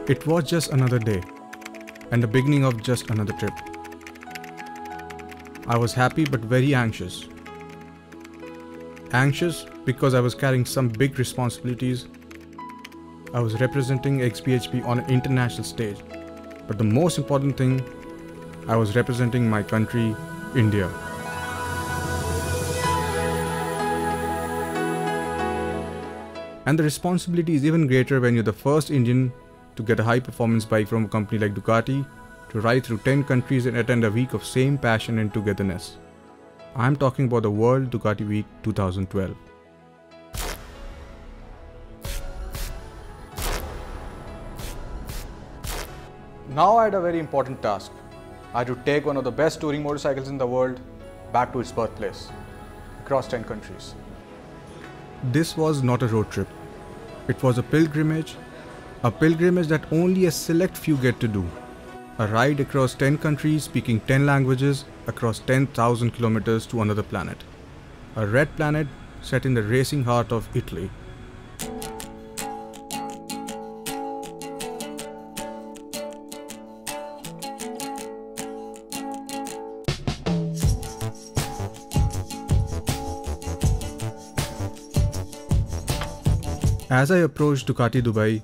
It was just another day, and the beginning of just another trip. I was happy but very anxious. Anxious because I was carrying some big responsibilities. I was representing XBHP on an international stage. But the most important thing, I was representing my country, India. And the responsibility is even greater when you're the first Indian to get a high-performance bike from a company like Ducati, to ride through 10 countries and attend a week of same passion and togetherness. I'm talking about the World Ducati Week 2012. Now I had a very important task. I had to take one of the best touring motorcycles in the world back to its birthplace, across 10 countries. This was not a road trip. It was a pilgrimage that only a select few get to do. A ride across 10 countries speaking 10 languages across 10,000 kilometers to another planet. A red planet set in the racing heart of Italy. As I approached Ducati Dubai,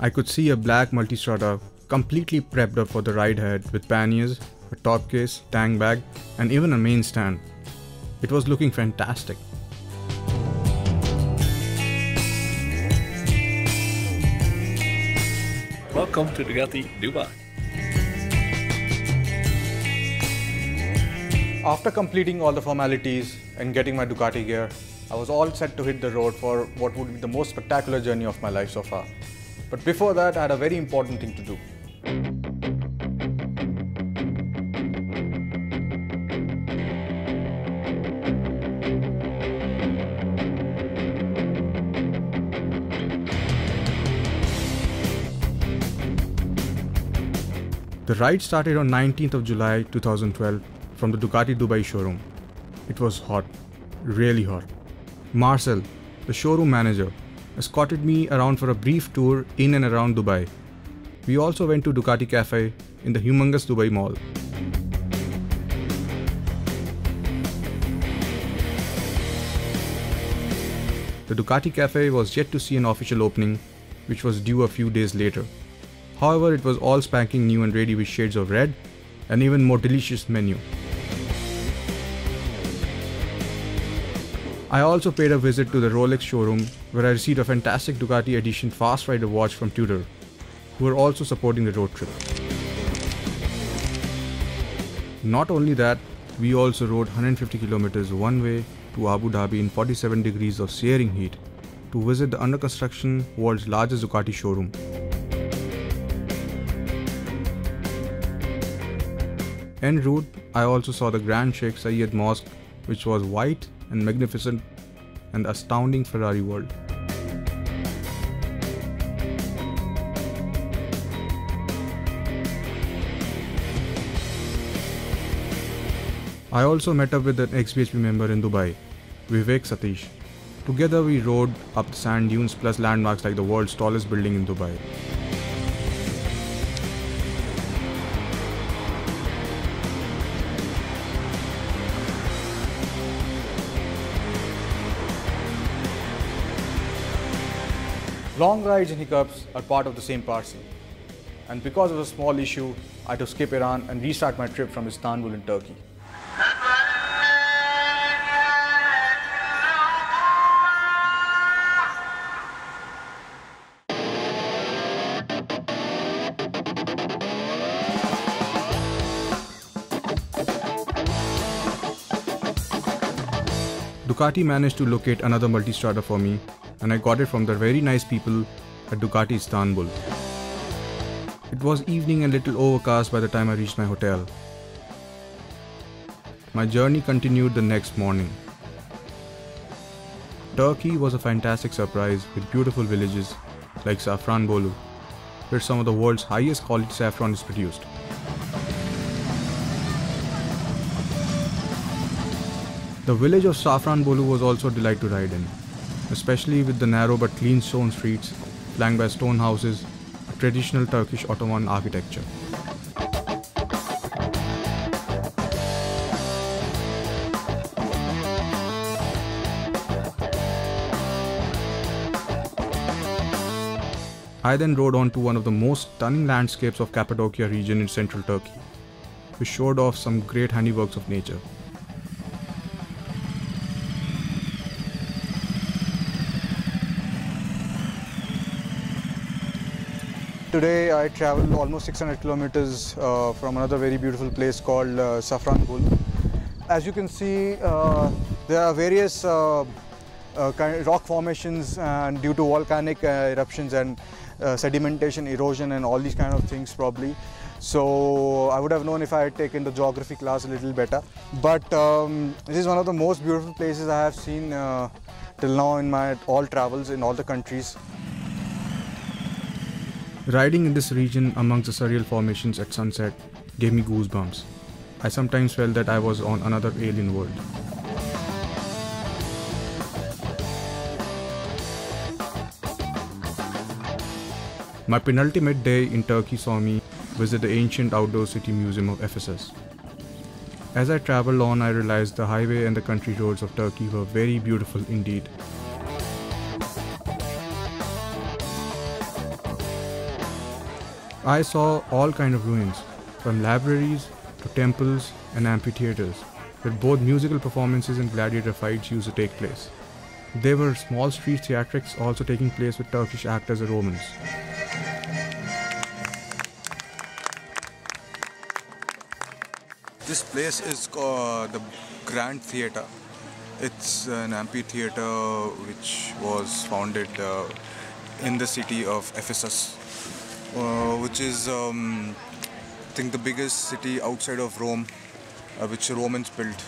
I could see a black Multistrada completely prepped up for the ride ahead with panniers, a top case, tank bag, and even a main stand. It was looking fantastic. Welcome to Ducati Dubai. After completing all the formalities and getting my Ducati gear, I was all set to hit the road for what would be the most spectacular journey of my life so far. But before that, I had a very important thing to do. The ride started on 19th of July 2012 from the Ducati Dubai showroom. It was hot, really hot. Marcel, the showroom manager, escorted me around for a brief tour in and around Dubai. We also went to Ducati Cafe in the humongous Dubai Mall. The Ducati Cafe was yet to see an official opening, which was due a few days later. However, it was all spanking new and ready with shades of red and even more delicious menu. I also paid a visit to the Rolex showroom where I received a fantastic Ducati Edition Fast Rider watch from Tudor, who were also supporting the road trip. Not only that, we also rode 150 kilometers one way to Abu Dhabi in 47 degrees of searing heat to visit the under construction world's largest Ducati showroom. En route, I also saw the Grand Sheikh Zayed Mosque, which was white and magnificent, and the astounding Ferrari world. I also met up with an XBHP member in Dubai, Vivek Satish. Together we rode up the sand dunes plus landmarks like the world's tallest building in Dubai. Long rides and hiccups are part of the same parcel. And because of a small issue, I had to skip Iran and restart my trip from Istanbul in Turkey. Ducati managed to locate another Multistrada for me, and I got it from the very nice people at Ducati Istanbul. It was evening and little overcast by the time I reached my hotel. My journey continued the next morning. Turkey was a fantastic surprise with beautiful villages like Safranbolu, where some of the world's highest quality saffron is produced. The village of Safranbolu was also a delight to ride in, especially with the narrow but clean stone streets flanked by stone houses, a traditional Turkish Ottoman architecture. I then rode on to one of the most stunning landscapes of Cappadocia region in central Turkey, which showed off some great handiworks of nature. Today I traveled almost 600 kilometers from another very beautiful place called Safranbolu. As you can see, there are various rock formations and due to volcanic eruptions and sedimentation, erosion and all these kind of things probably. So I would have known if I had taken the geography class a little better. But this is one of the most beautiful places I have seen till now in my all travels in all the countries. Riding in this region amongst the surreal formations at sunset gave me goosebumps. I sometimes felt that I was on another alien world. My penultimate day in Turkey saw me visit the ancient outdoor city museum of Ephesus. As I traveled on, I realized the highway and the country roads of Turkey were very beautiful indeed. I saw all kinds of ruins, from libraries to temples and amphitheaters, where both musical performances and gladiator fights used to take place. There were small street theatrics also taking place with Turkish actors and Romans. This place is called the Grand Theatre. It's an amphitheatre which was founded in the city of Ephesus, which is I think the biggest city outside of Rome, which Romans built.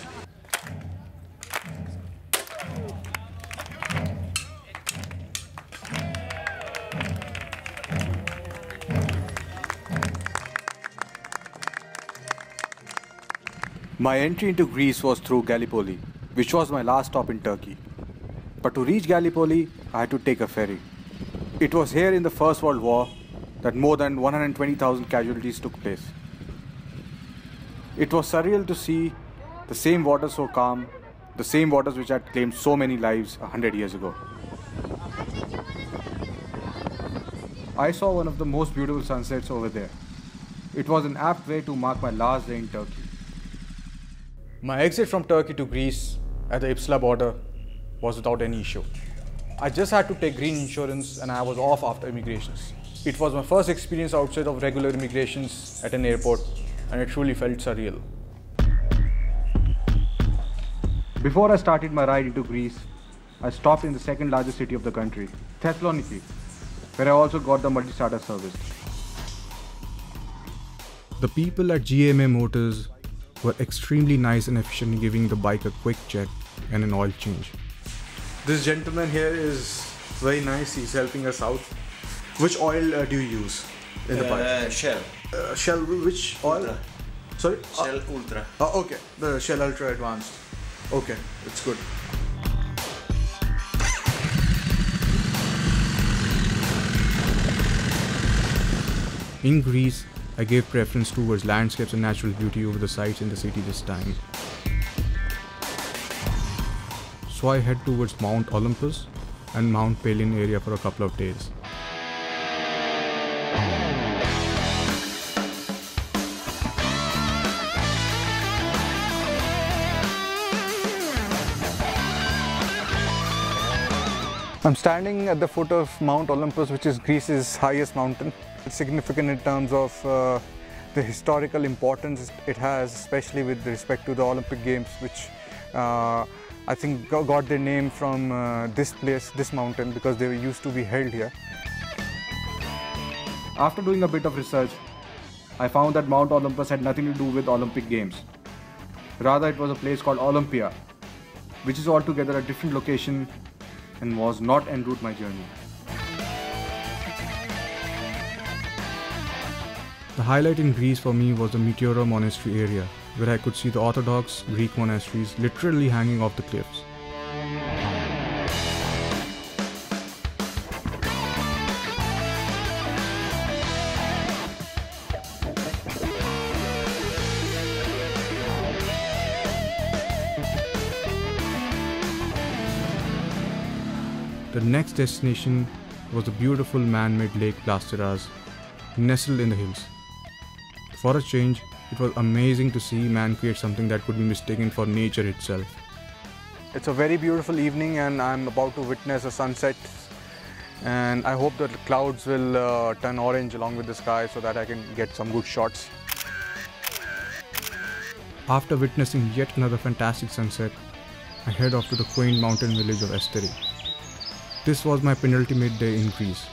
My entry into Greece was through Gallipoli, which was my last stop in Turkey. But to reach Gallipoli, I had to take a ferry. It was here in the First World War that more than 120,000 casualties took place. It was surreal to see the same waters so calm, the same waters which had claimed so many lives 100 years ago. I saw one of the most beautiful sunsets over there. It was an apt way to mark my last day in Turkey. My exit from Turkey to Greece at the Ipsala border was without any issue. I just had to take green insurance and I was off after immigrations. It was my first experience outside of regular immigrations at an airport and it truly felt surreal. Before I started my ride into Greece, I stopped in the second largest city of the country, Thessaloniki, where I also got the multi-starter service. The people at GMA Motors were extremely nice and efficient in giving the bike a quick check and an oil change. This gentleman here is very nice. He's helping us out. Which oil do you use in the bike? Shell. Shell, which oil? Ultra. Sorry? Shell Ultra. Okay, the Shell Ultra Advanced. Okay, it's good. In Greece, I gave preference towards landscapes and natural beauty over the sights in the city this time. So I head towards Mount Olympus and Mount Pelion area for a couple of days. I'm standing at the foot of Mount Olympus, which is Greece's highest mountain. It's significant in terms of the historical importance it has, especially with respect to the Olympic Games, which I think got their name from this place, this mountain, because they used to be held here. After doing a bit of research, I found that Mount Olympus had nothing to do with Olympic Games. Rather, it was a place called Olympia, which is altogether a different location and was not en route my journey. The highlight in Greece for me was the Meteora Monastery area, where I could see the Orthodox Greek monasteries literally hanging off the cliffs. The next destination was the beautiful man-made Lake Plasteras, nestled in the hills. For a change, it was amazing to see man create something that could be mistaken for nature itself. It's a very beautiful evening and I'm about to witness a sunset, and I hope that the clouds will turn orange along with the sky so that I can get some good shots. After witnessing yet another fantastic sunset, I head off to the quaint mountain village of Esteri. This was my penultimate day in Greece.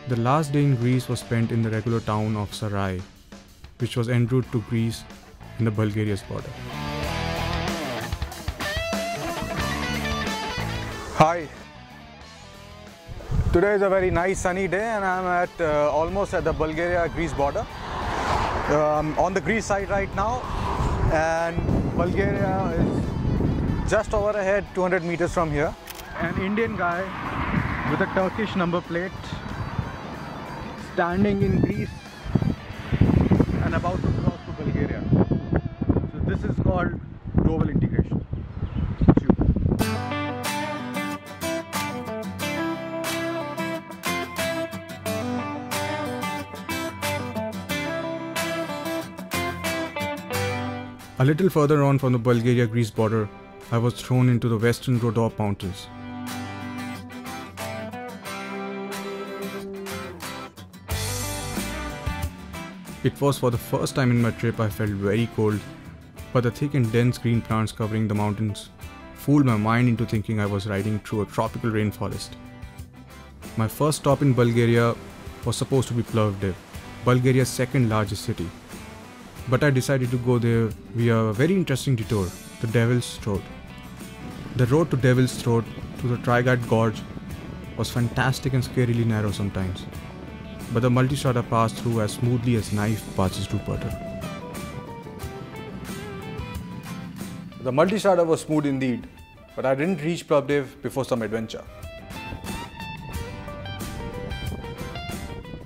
The last day in Greece was spent in the regular town of Sarai, which was en route to Greece and the Bulgaria's border. Hi. Today is a very nice sunny day and I'm at almost at the Bulgaria-Greece border. On the Greece side right now, and Bulgaria is just over ahead 200 meters from here. An Indian guy with a Turkish number plate standing in Greece and about to cross to Bulgaria. So this is called global integration. A little further on from the Bulgaria-Greece border, I was thrown into the western Rhodope Mountains. It was for the first time in my trip I felt very cold, but the thick and dense green plants covering the mountains fooled my mind into thinking I was riding through a tropical rainforest. My first stop in Bulgaria was supposed to be Plovdiv, Bulgaria's second largest city. But I decided to go there via a very interesting detour, the Devil's Throat. The road to Devil's Throat through the Trigard Gorge was fantastic and scarily narrow sometimes, but the multistrada passed through as smoothly as knife passes through butter. The multistrada was smooth indeed, but I didn't reach Plovdiv before some adventure.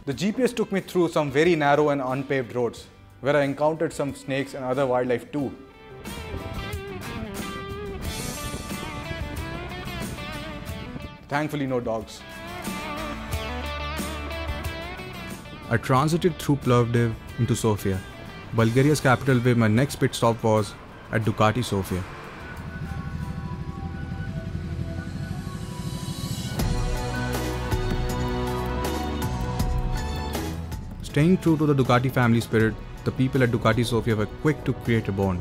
The GPS took me through some very narrow and unpaved roads, where I encountered some snakes and other wildlife too. Thankfully, no dogs. I transited through Plovdiv into Sofia, Bulgaria's capital, where my next pit stop was at Ducati Sofia. Staying true to the Ducati family spirit, the people at Ducati Sofia were quick to create a bond,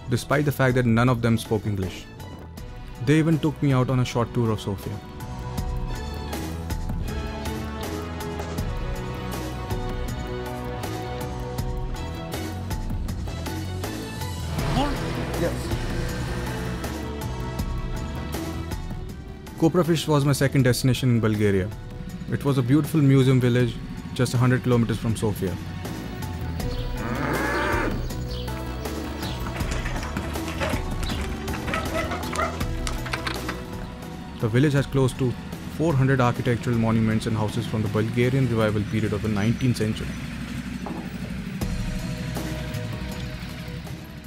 despite the fact that none of them spoke English. They even took me out on a short tour of Sofia. Koprafish was my second destination in Bulgaria. It was a beautiful museum village just 100 kilometers from Sofia. The village has close to 400 architectural monuments and houses from the Bulgarian revival period of the 19th century.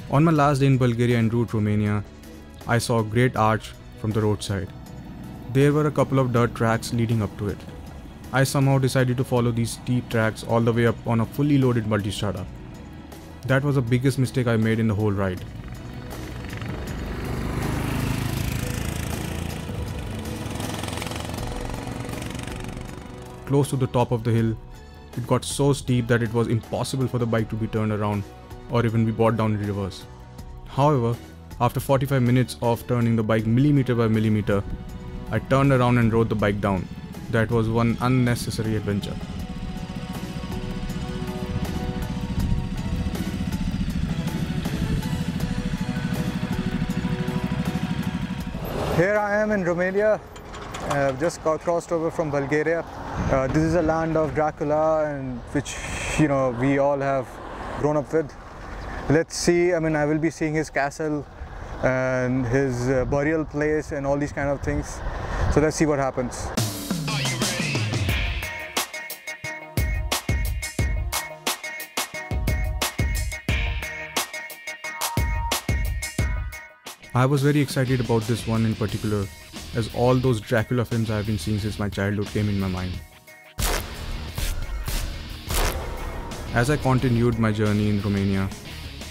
On my last day in Bulgaria en route Romania, I saw a great arch from the roadside. There were a couple of dirt tracks leading up to it. I somehow decided to follow these steep tracks all the way up on a fully loaded multistrada. That was the biggest mistake I made in the whole ride. Close to the top of the hill, it got so steep that it was impossible for the bike to be turned around or even be brought down in reverse. However, after 45 minutes of turning the bike millimeter by millimeter, I turned around and rode the bike down. That was one unnecessary adventure. Here I am in Romania. I've just crossed over from Bulgaria. This is a land of Dracula, and which we all have grown up with. Let's see. I will be seeing his castle and his burial place and all these kind of things. So let's see what happens. I was very excited about this one in particular, as all those Dracula films I have been seeing since my childhood came in my mind. As I continued my journey in Romania,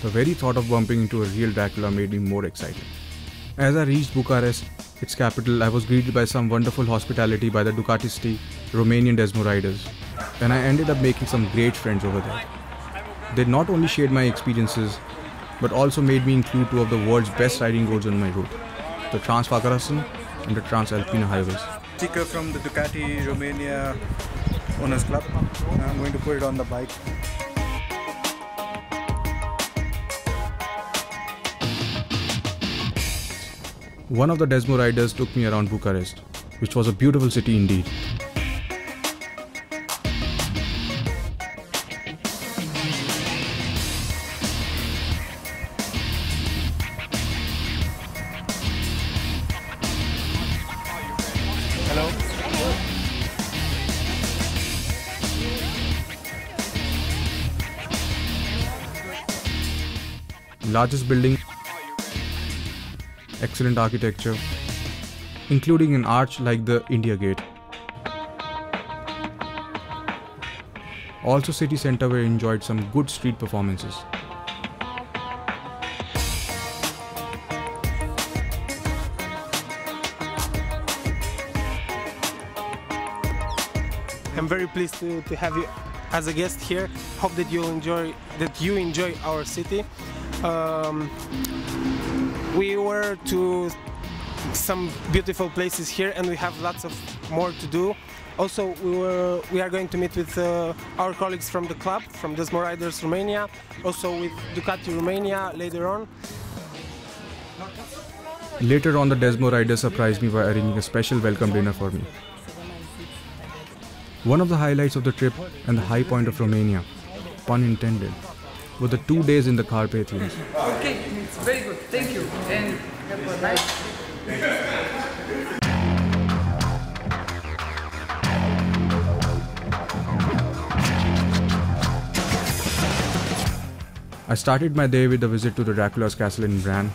the very thought of bumping into a real Dracula made me more excited. As I reached Bucharest, its capital, I was greeted by some wonderful hospitality by the Ducatisti Romanian Desmo riders, and I ended up making some great friends over there. They not only shared my experiences, but also made me include two of the world's best riding roads on my route, the Trans-Vagarasan and the Transalpina highways. Sticker from the Ducati Romania Owners Club. I'm going to put it on the bike. One of the Desmo riders took me around Bucharest, which was a beautiful city indeed. Hello. Largest building, excellent architecture, including an arch like the India Gate. Also city centre where I enjoyed some good street performances. I'm very pleased to have you as a guest here. Hope that you enjoy our city. We were to some beautiful places here, and we have lots of more to do. Also, we are going to meet with our colleagues from the club, from Desmo Riders Romania, also with Ducati Romania later on. Later on, the Desmo riders surprised me by arranging a special welcome dinner for me. One of the highlights of the trip and the high point of Romania, pun intended, were the 2 days in the Carpathians. Okay, it's very good. Thank you, and have a nice I started my day with a visit to the Dracula's castle in Bran.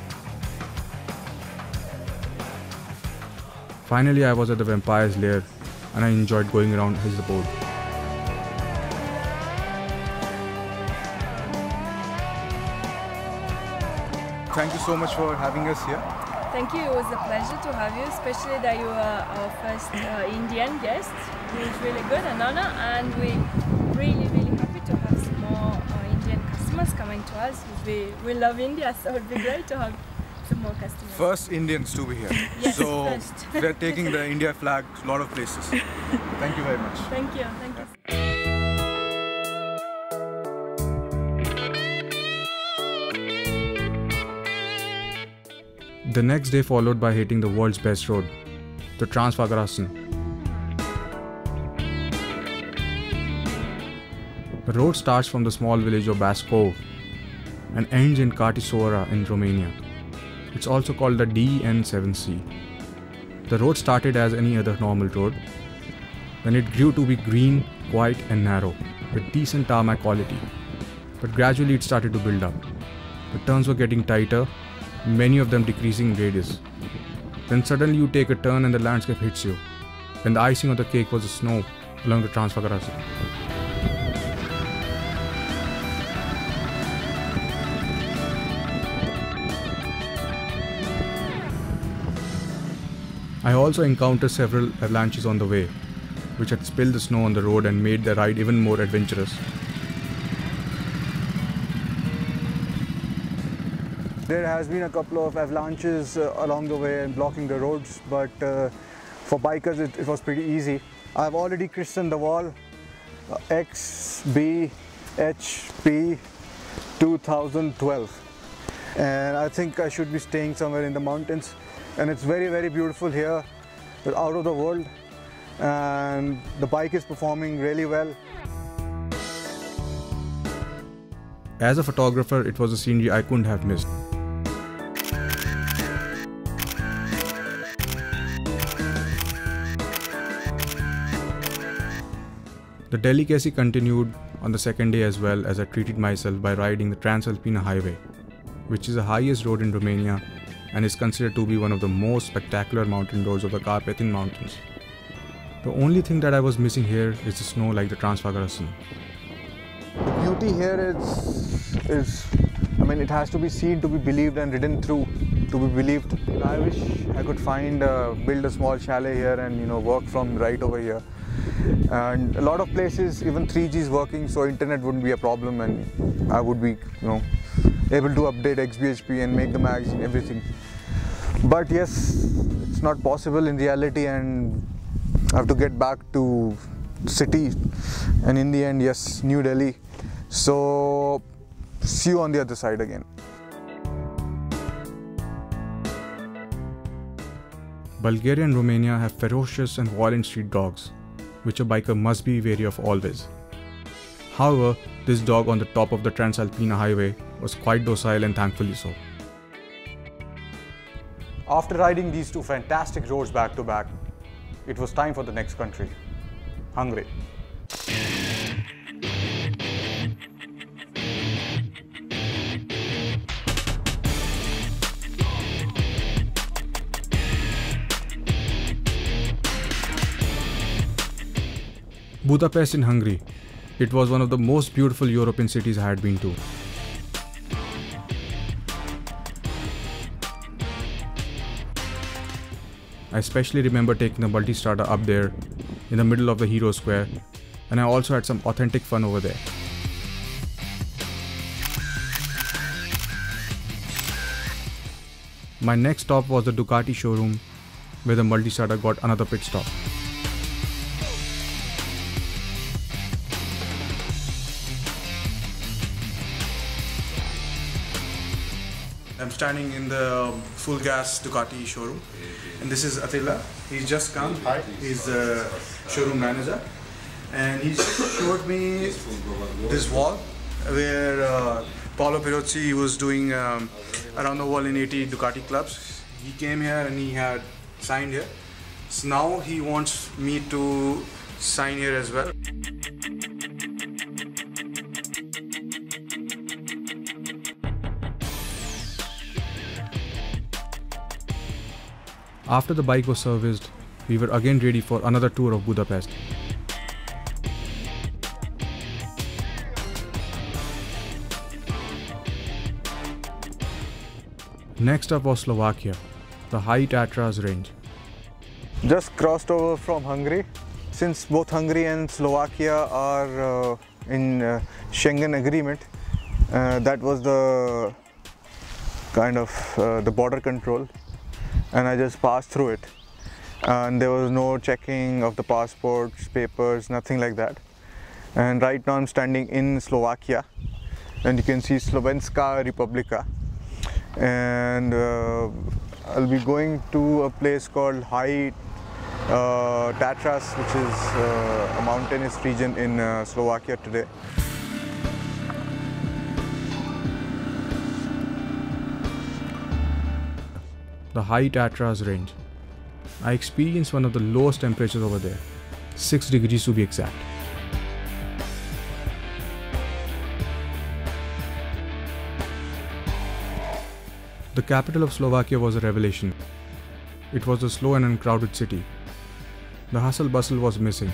Finally, I was at the vampire's lair, and I enjoyed going around his abode. Thank you so much for having us here. Thank you, it was a pleasure to have you, especially that you are our first Indian guest. It was really good, an honor, and we're really happy to have some more Indian customers coming to us. We love India, so it would be great to have some more customers. First Indians to be here. Yes, so first. we're taking the India flag to a lot of places. Thank you very much. Thank you, thank you. The next day followed by hitting the world's best road, the Trans-Vagarasan. The road starts from the small village of Bascov and ends in Cartisoara in Romania. It's also called the DN7C. The road started as any other normal road. Then it grew to be green, quiet and narrow, with decent tarmac quality. But gradually it started to build up. The turns were getting tighter, many of them decreasing in radius. Then suddenly you take a turn and the landscape hits you. And the icing on the cake was the snow along the Trans-Vagarasan. I also encountered several avalanches on the way, which had spilled the snow on the road and made the ride even more adventurous. There has been a couple of avalanches along the way and blocking the roads, but for bikers it was pretty easy. I've already christened the wall XBHP 2012, and I think I should be staying somewhere in the mountains. And it's very beautiful here. It's out of the world, and the bike is performing really well. As a photographer, it was a scenery I couldn't have missed. The delicacy continued on the second day as well, as I treated myself by riding the Transalpina highway, which is the highest road in Romania and is considered to be one of the most spectacular mountain roads of the Carpathian Mountains. The only thing that I was missing here is the snow like the Transfagarasan. The beauty here is, I mean, it has to be seen to be believed and ridden through to be believed. I wish I could build a small chalet here and work from right over here. And a lot of places, even 3G is working, so internet wouldn't be a problem, and I would be, able to update XBHP and make the magazine, everything. But yes, it's not possible in reality, and I have to get back to city, and in the end, yes, New Delhi. So see you on the other side again. Bulgaria and Romania have ferocious and violent street dogs, which a biker must be wary of always. However, this dog on the top of the Transalpina highway was quite docile, and thankfully so. After riding these two fantastic roads back to back, it was time for the next country, Hungary. Budapest in Hungary. It was one of the most beautiful European cities I had been to. I especially remember taking the Multistrada up there in the middle of the Hero Square, and I also had some authentic fun over there. My next stop was the Ducati showroom, where the Multistrada got another pit stop. I'm standing in the full gas Ducati showroom, and this is Attila. He's just come. Hi. He's the showroom manager, and he showed me this wall where Paolo Pirozzi was doing around the world in 80 Ducati clubs. He came here and he had signed here. So now he wants me to sign here as well. After the bike was serviced, we were again ready for another tour of Budapest. Next up was Slovakia, the High Tatras range. Just crossed over from Hungary. Since both Hungary and Slovakia are in Schengen agreement, that was the kind of the border control, and I just passed through it, and there was no checking of the passports, papers, nothing like that. And right now I'm standing in Slovakia, and you can see Slovenska Republika, and I'll be going to a place called High Tatras, which is a mountainous region in Slovakia today. The High Tatras range. I experienced one of the lowest temperatures over there, 6 degrees to be exact. The capital of Slovakia was a revelation. It was a slow and uncrowded city. The hustle bustle was missing.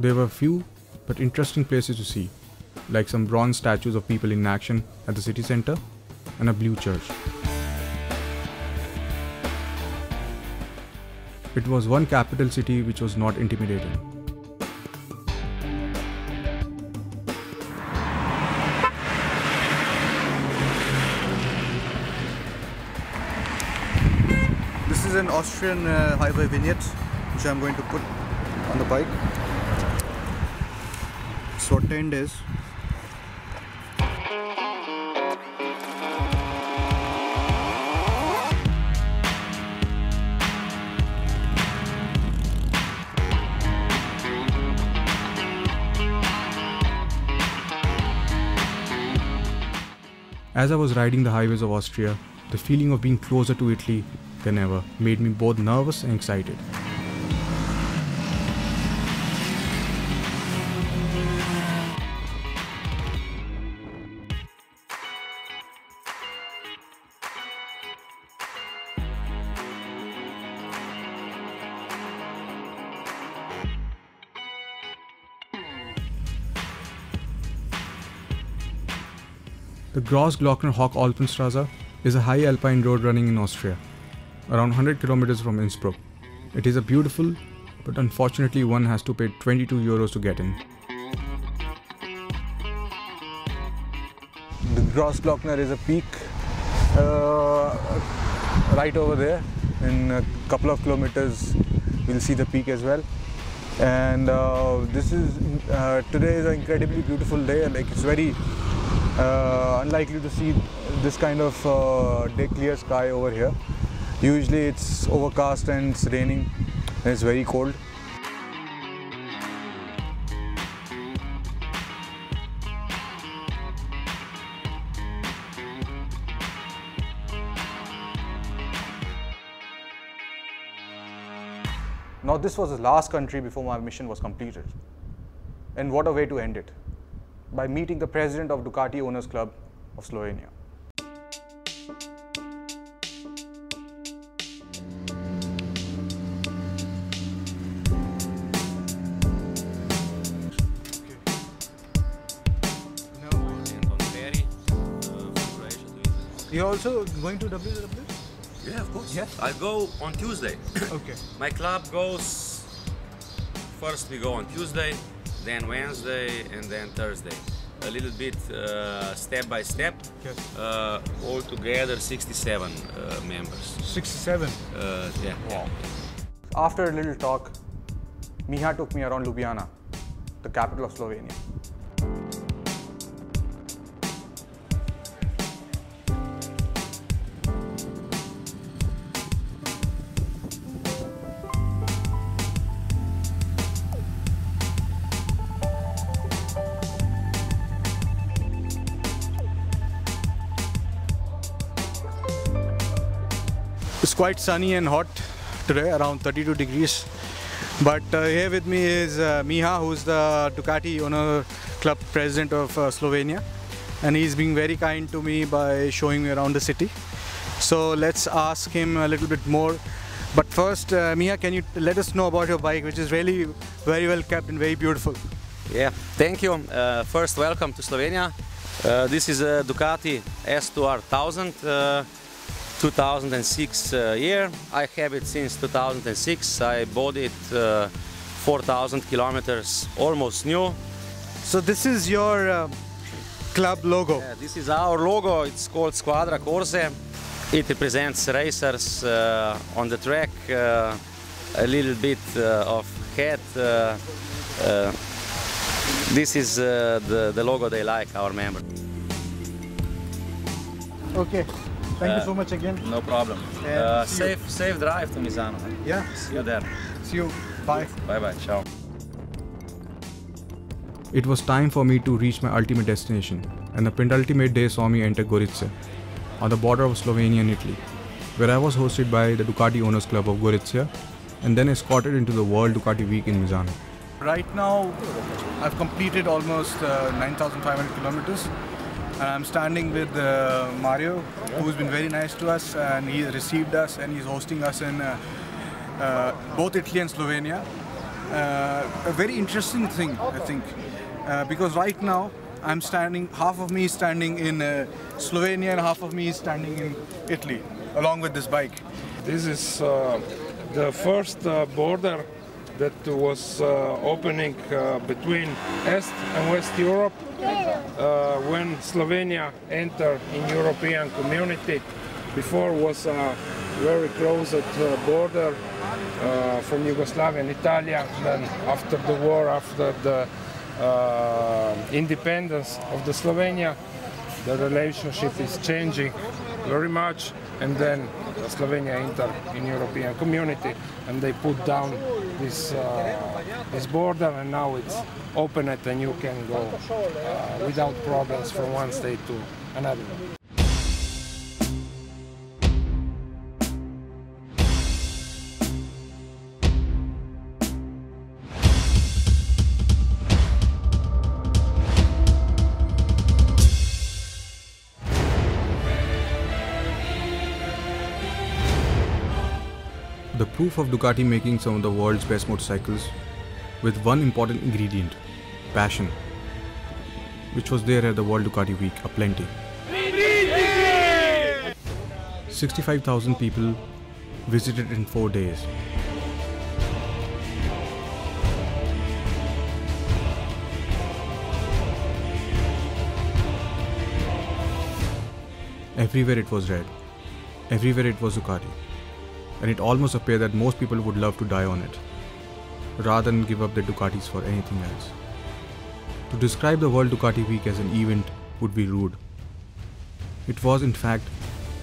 There were few but interesting places to see, like some bronze statues of people in action at the city center and a blue church. It was one capital city which was not intimidating. This is an Austrian highway vignette which I'm going to put on the bike. It's for 10 days. As I was riding the highways of Austria, the feeling of being closer to Italy than ever made me both nervous and excited. The Grossglockner Hoch-Alpenstraße is a high alpine road running in Austria, around 100 kilometers from Innsbruck. It is a beautiful, but unfortunately one has to pay 22 euros to get in. The Grossglockner is a peak right over there. In a couple of kilometers we'll see the peak as well. And today is an incredibly beautiful day. Like, it's very unlikely to see this kind of day clear sky over here. Usually it's overcast and it's raining and it's very cold. Now this was the last country before my mission was completed. And what a way to end it, by meeting the president of Ducati Owners Club of Slovenia. You're also going to WW? Yeah, of course. Yes. I go on Tuesday. Okay. My club goes, first we go on Tuesday, then Wednesday, and then Thursday. A little bit step by step. Yes. All together 67 members. 67? Yeah. Wow. After a little talk, Miha took me around Ljubljana, the capital of Slovenia. It's quite sunny and hot today, around 32 degrees. But here with me is Miha, who's the Ducati Owner Club president of Slovenia. And he's being very kind to me by showing me around the city. So let's ask him a little bit more. But first, Miha, can you let us know about your bike, which is really very well kept and very beautiful? Yeah, thank you. First, welcome to Slovenia. This is a Ducati S2R 1000. 2006 year. I have it since 2006. I bought it 4,000 kilometers, almost new. So this is your club logo? Yeah, this is our logo. It's called Squadra Corse. It represents racers on the track, a little bit of hat. This is the logo they like, our members. Okay. Thank you so much again. No problem. Safe drive to Misano. Yeah. See you there. See you. Bye. Bye bye. Ciao. It was time for me to reach my ultimate destination, and the penultimate day saw me enter Gorice, on the border of Slovenia and Italy, where I was hosted by the Ducati Owners Club of Gorizia and then escorted into the World Ducati Week in Misano. Right now, I've completed almost 9,500 kilometers. And I'm standing with Mario, who's been very nice to us, and he received us and he's hosting us in both Italy and Slovenia. A very interesting thing, I think, because right now I'm standing, half of me is standing in Slovenia and half of me is standing in Italy, along with this bike. This is the first border that was opening between East and West Europe when Slovenia entered in European community. Before was a very closed border from Yugoslavia and Italy. Then after the war, after the independence of the Slovenia, the relationship is changing very much, and then Slovenia entered in European community and they put down this border, and now it's open and you can go without problems from one state to another. The proof of Ducati making some of the world's best motorcycles with one important ingredient, passion, which was there at the World Ducati Week aplenty. 65,000 people visited in 4 days. Everywhere it was red, everywhere it was Ducati, and it almost appeared that most people would love to die on it, rather than give up their Ducatis for anything else. To describe the World Ducati Week as an event would be rude. It was in fact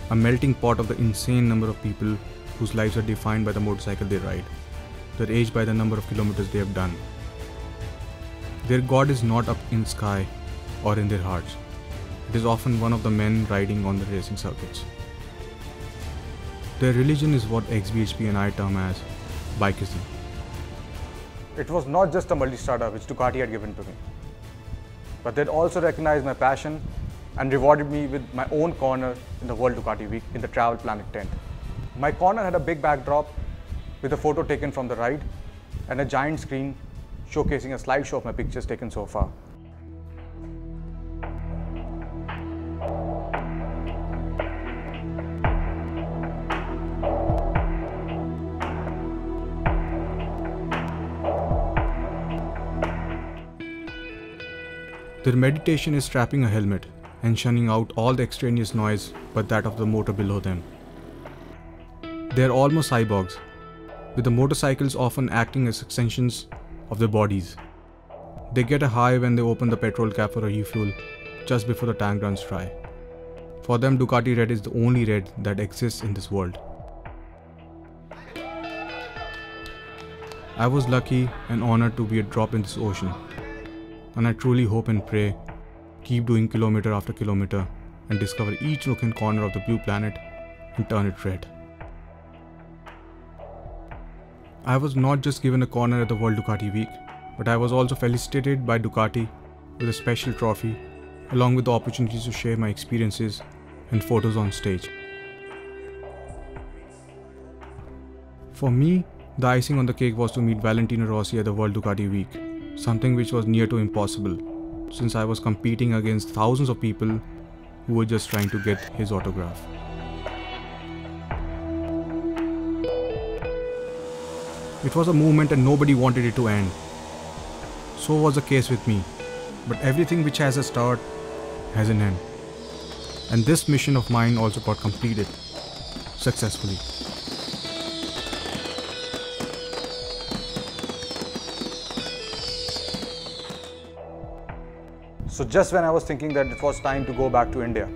a melting pot of the insane number of people whose lives are defined by the motorcycle they ride, their age by the number of kilometers they have done. Their God is not up in the sky or in their hearts. It is often one of the men riding on the racing circuits. Their religion is what XBHP and I term as Bikeism. It was not just a multi-starter which Ducati had given to me, but they'd also recognized my passion and rewarded me with my own corner in the World Ducati Week in the Travel Planet tent. My corner had a big backdrop with a photo taken from the ride and a giant screen showcasing a slideshow of my pictures taken so far. Their meditation is strapping a helmet and shunning out all the extraneous noise but that of the motor below them. They are almost cyborgs, with the motorcycles often acting as extensions of their bodies. They get a high when they open the petrol cap for a refuel just before the tank runs dry. For them, Ducati Red is the only red that exists in this world. I was lucky and honored to be a drop in this ocean, and I truly hope and pray, keep doing kilometer after kilometer and discover each nook and corner of the blue planet and turn it red. I was not just given a corner at the World Ducati Week, but I was also felicitated by Ducati with a special trophy, along with the opportunities to share my experiences and photos on stage. For me, the icing on the cake was to meet Valentino Rossi at the World Ducati Week, something which was near to impossible, since I was competing against thousands of people who were just trying to get his autograph. It was a movement and nobody wanted it to end. So was the case with me, but everything which has a start has an end. And this mission of mine also got completed successfully. So just when I was thinking that it was time to go back to India,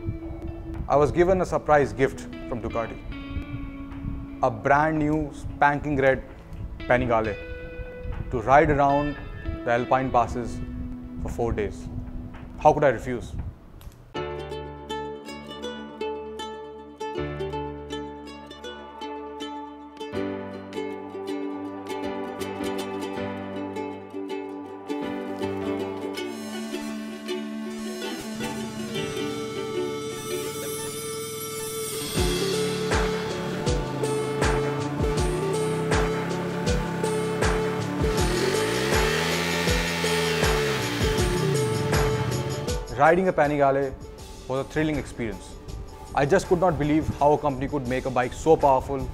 I was given a surprise gift from Ducati. A brand new spanking red Panigale to ride around the Alpine passes for 4 days. How could I refuse? Riding a Panigale was a thrilling experience. I just could not believe how a company could make a bike so powerful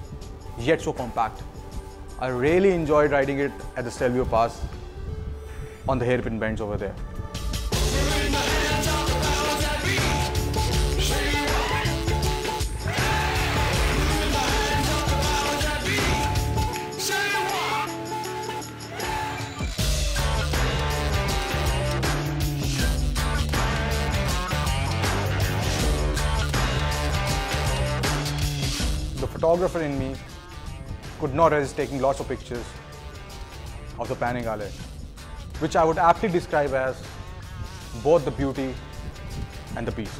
yet so compact. I really enjoyed riding it at the Stelvio Pass on the hairpin bends over there. The photographer in me could not resist taking lots of pictures of the Panigale, which I would aptly describe as both the beauty and the beast.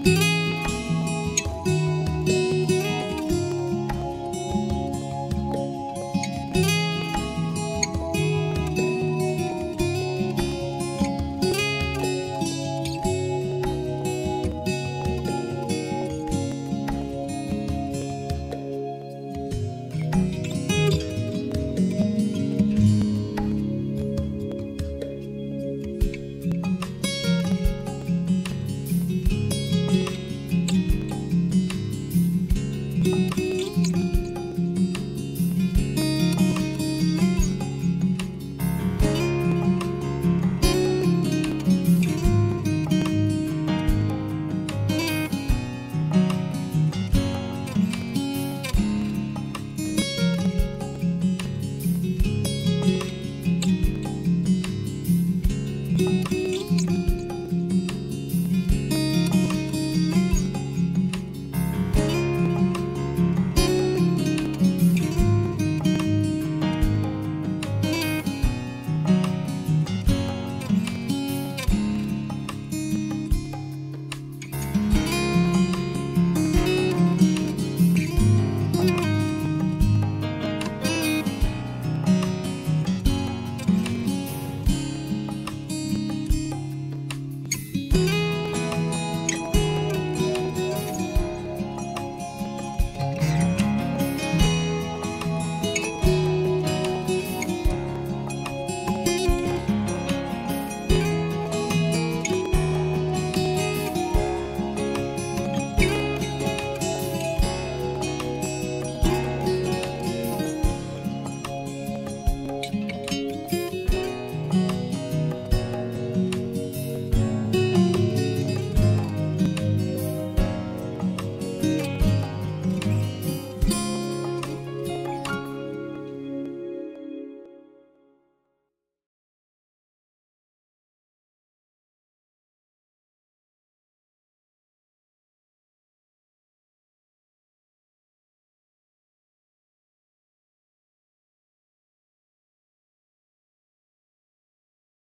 you.